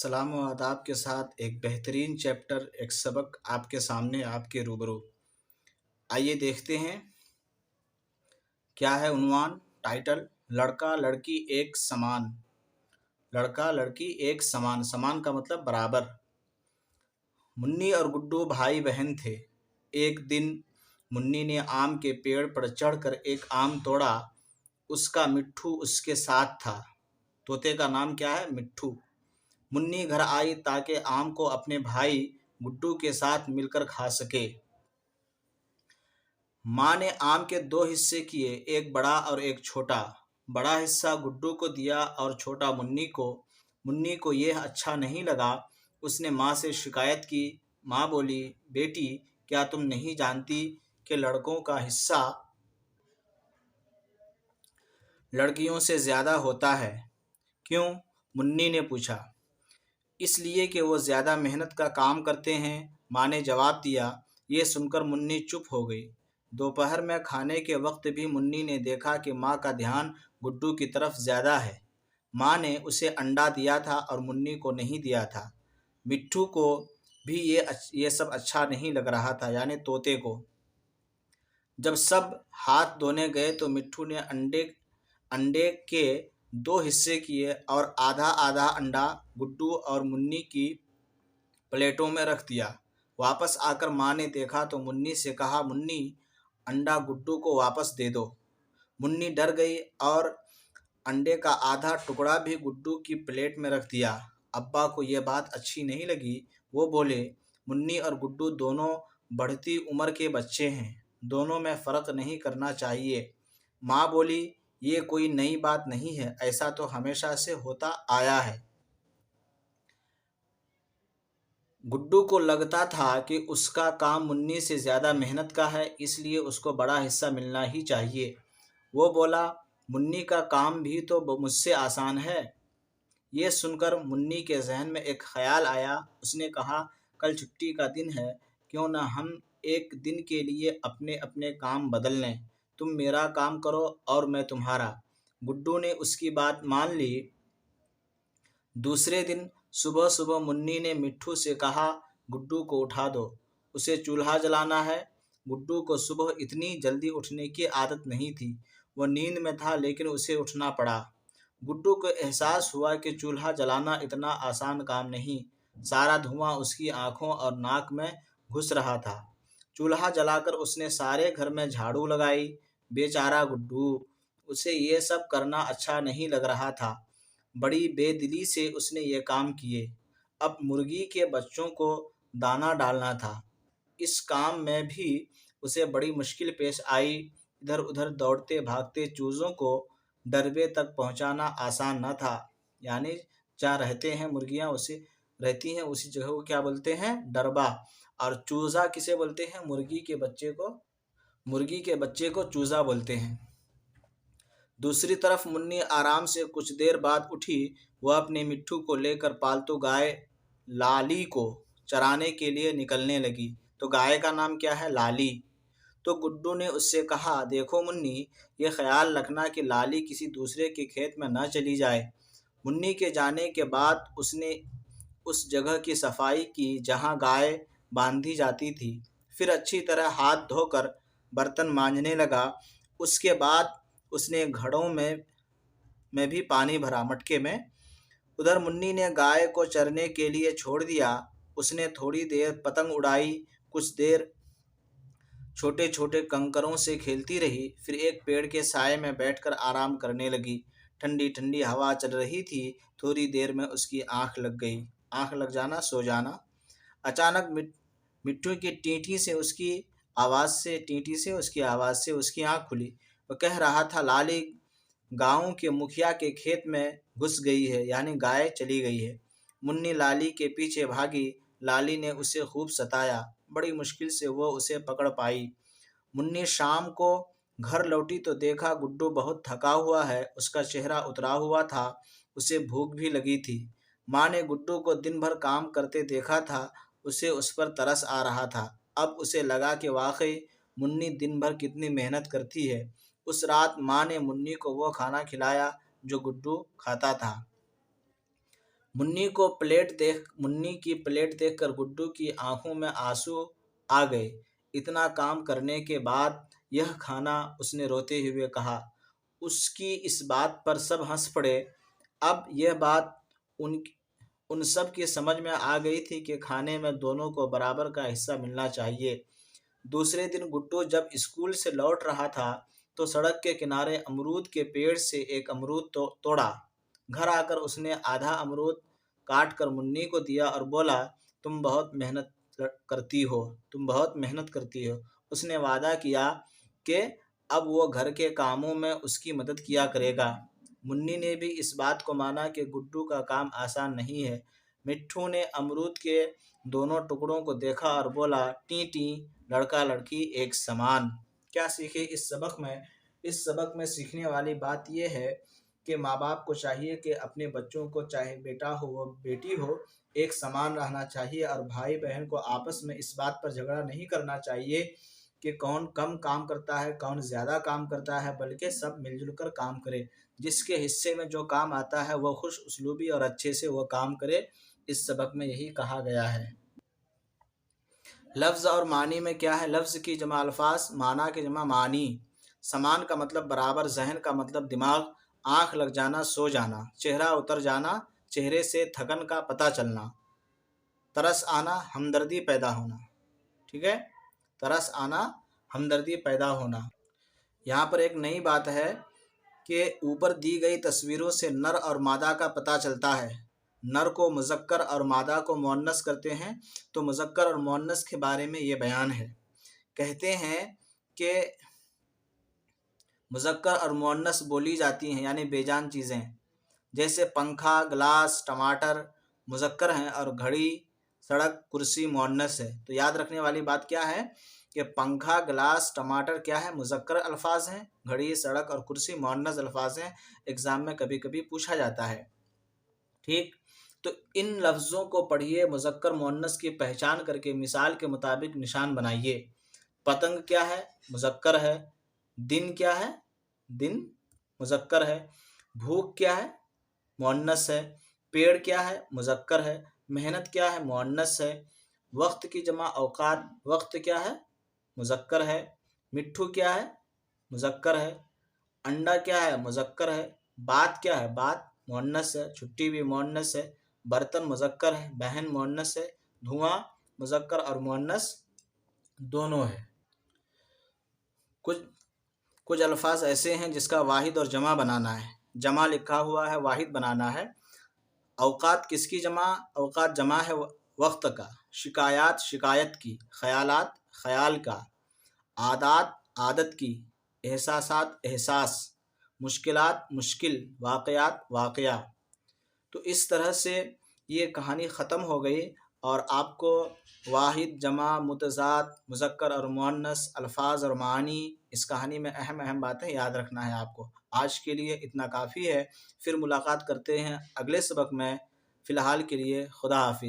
सलाम व आदाब के साथ एक बेहतरीन चैप्टर, एक सबक आपके सामने, आपके रूबरू। आइए देखते हैं क्या है उन्वान, टाइटल। लड़का लड़की एक समान। लड़का लड़की एक समान, समान का मतलब बराबर। मुन्नी और गुड्डू भाई बहन थे। एक दिन मुन्नी ने आम के पेड़ पर चढ़कर एक आम तोड़ा। उसका मिट्ठू उसके साथ था। तोते का नाम क्या है? मिट्ठू। मुन्नी घर आई ताकि आम को अपने भाई गुड्डू के साथ मिलकर खा सके। माँ ने आम के दो हिस्से किए, एक बड़ा और एक छोटा। बड़ा हिस्सा गुड्डू को दिया और छोटा मुन्नी को। मुन्नी को यह अच्छा नहीं लगा। उसने माँ से शिकायत की। माँ बोली, बेटी, क्या तुम नहीं जानती कि लड़कों का हिस्सा लड़कियों से ज़्यादा होता है? क्यों? मुन्नी ने पूछा। इसलिए कि वो ज़्यादा मेहनत का काम करते हैं, माँ ने जवाब दिया। ये सुनकर मुन्नी चुप हो गई। दोपहर में खाने के वक्त भी मुन्नी ने देखा कि माँ का ध्यान गुड्डू की तरफ ज़्यादा है। माँ ने उसे अंडा दिया था और मुन्नी को नहीं दिया था। मिट्ठू को भी ये सब अच्छा नहीं लग रहा था, यानी तोते को। जब सब हाथ धोने गए तो मिट्ठू ने अंडे अंडे के दो हिस्से किए और आधा आधा अंडा गुड्डू और मुन्नी की प्लेटों में रख दिया। वापस आकर माँ ने देखा तो मुन्नी से कहा, मुन्नी, अंडा गुड्डू को वापस दे दो। मुन्नी डर गई और अंडे का आधा टुकड़ा भी गुड्डू की प्लेट में रख दिया। अब्बा को यह बात अच्छी नहीं लगी। वो बोले, मुन्नी और गुड्डू दोनों बढ़ती उम्र के बच्चे हैं, दोनों में फ़र्क नहीं करना चाहिए। माँ बोली, ये कोई नई बात नहीं है, ऐसा तो हमेशा से होता आया है। गुड्डू को लगता था कि उसका काम मुन्नी से ज़्यादा मेहनत का है, इसलिए उसको बड़ा हिस्सा मिलना ही चाहिए। वो बोला, मुन्नी का काम भी तो मुझसे आसान है। ये सुनकर मुन्नी के जहन में एक ख्याल आया। उसने कहा, कल छुट्टी का दिन है, क्यों न हम एक दिन के लिए अपने अपने काम बदल लें। तुम मेरा काम करो और मैं तुम्हारा। गुड्डू ने उसकी बात मान ली। दूसरे दिन सुबह सुबह मुन्नी ने मिट्ठू से कहा, गुड्डू को उठा दो, उसे चूल्हा जलाना है। गुड्डू को सुबह इतनी जल्दी उठने की आदत नहीं थी। वह नींद में था, लेकिन उसे उठना पड़ा। गुड्डू को एहसास हुआ कि चूल्हा जलाना इतना आसान काम नहीं। सारा धुआं उसकी आंखों और नाक में घुस रहा था। चूल्हा जलाकर उसने सारे घर में झाड़ू लगाई। बेचारा गुड्डू, उसे ये सब करना अच्छा नहीं लग रहा था। बड़ी बेदिली से उसने ये काम किए। अब मुर्गी के बच्चों को दाना डालना था। इस काम में भी उसे बड़ी मुश्किल पेश आई। इधर उधर दौड़ते भागते चूज़ों को डरबे तक पहुंचाना आसान न था। यानी जहाँ रहते हैं मुर्गियाँ, उसे रहती हैं उसी जगह को क्या बोलते हैं? डरबा। और चूज़ा किसे बोलते हैं? मुर्गी के बच्चे को चूज़ा बोलते हैं। दूसरी तरफ मुन्नी आराम से कुछ देर बाद उठी। वह अपने मिट्ठू को लेकर पालतू गाय लाली को चराने के लिए निकलने लगी। तो गाय का नाम क्या है? लाली। तो गुड्डू ने उससे कहा, देखो मुन्नी, ये ख्याल रखना कि लाली किसी दूसरे के खेत में न चली जाए। मुन्नी के जाने के बाद उसने उस जगह की सफाई की जहाँ गाय बांधी जाती थी। फिर अच्छी तरह हाथ धोकर बर्तन मांजने लगा। उसके बाद उसने घड़ों में भी पानी भरा, मटके में। उधर मुन्नी ने गाय को चरने के लिए छोड़ दिया। उसने थोड़ी देर पतंग उड़ाई, कुछ देर छोटे छोटे कंकरों से खेलती रही, फिर एक पेड़ के साए में बैठकर आराम करने लगी। ठंडी ठंडी हवा चल रही थी। थोड़ी देर में उसकी आंख लग गई। आंख लग जाना, सो जाना। अचानक मिट्टू की टींटी से उसकी आंख खुली। वह कह रहा था, लाली गांव के मुखिया के खेत में घुस गई है, यानी गाय चली गई है। मुन्नी लाली के पीछे भागी। लाली ने उसे खूब सताया। बड़ी मुश्किल से वो उसे पकड़ पाई। मुन्नी शाम को घर लौटी तो देखा गुड्डू बहुत थका हुआ है। उसका चेहरा उतरा हुआ था। उसे भूख भी लगी थी। माँ ने गुड्डू को दिन भर काम करते देखा था। उसे उस पर तरस आ रहा था। अब उसे लगा कि वाकई मुन्नी दिन भर कितनी मेहनत करती है। उस रात माँ ने मुन्नी को वो खाना खिलाया जो गुड्डू खाता था। मुन्नी की प्लेट देखकर गुड्डू की आंखों में आंसू आ गए। इतना काम करने के बाद यह खाना, उसने रोते हुए कहा। उसकी इस बात पर सब हंस पड़े। अब यह बात उन उन सब की समझ में आ गई थी कि खाने में दोनों को बराबर का हिस्सा मिलना चाहिए। दूसरे दिन गुड्डू जब स्कूल से लौट रहा था तो सड़क के किनारे अमरूद के पेड़ से एक अमरूद तोड़ा। घर आकर उसने आधा अमरूद काट कर मुन्नी को दिया और बोला, तुम बहुत मेहनत करती हो। उसने वादा किया कि अब वो घर के कामों में उसकी मदद किया करेगा। मुन्नी ने भी इस बात को माना कि गुड्डू का काम आसान नहीं है। मिट्ठू ने अमरूद के दोनों टुकड़ों को देखा और बोला, टी टी, लड़का लड़की एक समान। क्या सीखे इस सबक में? इस सबक में सीखने वाली बात यह है कि माँ बाप को चाहिए कि अपने बच्चों को, चाहे बेटा हो वो बेटी हो, एक समान रहना चाहिए और भाई बहन को आपस में इस बात पर झगड़ा नहीं करना चाहिए कि कौन कम काम करता है, कौन ज़्यादा काम करता है, बल्कि सब मिलजुल कर काम करे। जिसके हिस्से में जो काम आता है वह खुश उसलूबी और अच्छे से वह काम करे। इस सबक में यही कहा गया है। लफ्ज़ और मानी में क्या है? लफ्ज़ की जमा अल्फाज, माना की जमा मानी। समान का मतलब बराबर, जहन का मतलब दिमाग, आँख लग जाना, सो जाना, चेहरा उतर जाना, चेहरे से थकन का पता चलना, तरस आना, हमदर्दी पैदा होना। ठीक है, तरस आना, हमदर्दी पैदा होना। यहाँ पर एक नई बात है कि ऊपर दी गई तस्वीरों से नर और मादा का पता चलता है। नर को मुज़क्कर और मादा को मुअन्नस करते हैं। तो मुज़क्कर और मुअन्नस के बारे में ये बयान है। कहते हैं कि मुज़क्कर और मुअन्नस बोली जाती हैं, यानी बेजान चीज़ें, जैसे पंखा, गिलास, टमाटर मुज़क्कर हैं और घड़ी, सड़क, कुर्सी मुअन्नस है। तो याद रखने वाली बात क्या है कि पंखा, गिलास, टमाटर क्या है? मुज़क्कर अल्फाज हैं। घड़ी, सड़क और कुर्सी मुअन्नस अल्फाज हैं। एग्ज़ाम में कभी कभी पूछा जाता है। ठीक, तो इन लफ्ज़ों को पढ़िए, मुज़क्कर मुअन्नस की पहचान करके मिसाल के मुताबिक निशान बनाइए। पतंग क्या है? मुज़क्कर है। दिन क्या है? दिन मुज़क्कर है। भूख क्या है? मुअन्नस है। पेड़ क्या है? मुज़क्कर है। मेहनत क्या है? मुअन्नस है। वक्त की जमा औकात, वक्त क्या है? मुज़क्कर है। मिट्ठू क्या है? मुज़क्कर है। अंडा क्या है? मुज़क्कर है। बात क्या है? बात मुअन्नस है। छुट्टी भी मुअन्नस है। बर्तन मुज़क्कर है। बहन मुअन्नस है। धुआं मुज़क्कर और मुअन्नस दोनों है। कुछ कुछ अल्फाज ऐसे हैं जिसका वाहिद और जमा बनाना है। जमा लिखा हुआ है, वाहिद बनाना है। औकात किसकी जमा? औकात जमा है वक्त का। शिकायत शिकायत की। ख़यालात ख़याल का। आदात आदत की। एहसासात एहसास। मुश्किलात मुश्किल। वाक़यात वाक़या। तो इस तरह से ये कहानी ख़त्म हो गई और आपको वाहिद, जमा, मुतज़ाद, मुज़क्कर और मुअन्नस, अल्फाज और मानी, इस कहानी में अहम अहम बातें याद रखना है आपको। आज के लिए इतना काफ़ी है। फिर मुलाकात करते हैं अगले सबक में। फ़िलहाल के लिए खुदा हाफ़िज़।